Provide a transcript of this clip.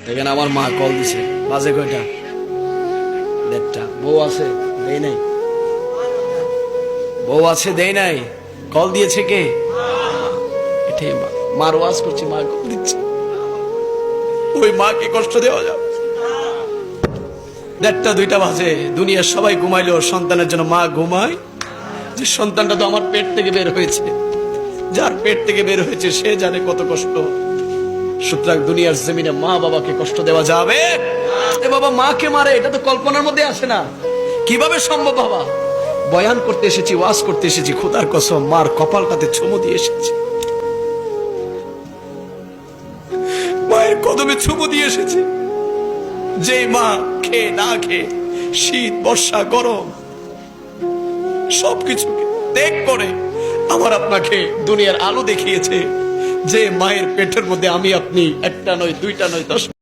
দেখেন আমার মা কল দিছে, বাজে কয়টা? 1:30। বউ আছে, দেই নাই। বউ আছে, দেই নাই। কল দিয়েছে কে? এটাই মা। মার ওয়াজ করছি, মা কল দিচ্ছে। ওই মাকে কষ্ট দেওয়া যাবে? 1:30 2টা বাজে, দুনিয়ার সবাই ঘুমাইলো, সন্তানের জন্য মা ঘুমায়। যে সন্তানটা তো আমার পেট থেকে বের হয়েছে, যার পেট থেকে বের হয়েছে সে জানে কত কষ্ট। সুতরাং দুনিয়ার জমিনে মা বাবাকে কষ্ট দেওয়া যাবে? এ বাবা মাকে মারে, এটা তো কল্পনার মধ্যে আসে না। কিভাবে সম্ভব বাবা? বয়ান করতে এসেছি, ওয়াজ করতে এসেছি, খোদার কসম মার কপালটাতে চুমু দিয়ে এসেছি, মায়ের কদমে চুমু দিয়ে এসেছি। যে মা খেয়ে না খেয়ে শীত বর্ষা গরম সবকিছুকে ত্যাগ করে আমার আপনাকে দুনিয়ার আলো দেখিয়েছে, যে মায়ের পেটের মধ্যে আমি আপনি একটা নয়, দুইটা নয়, 10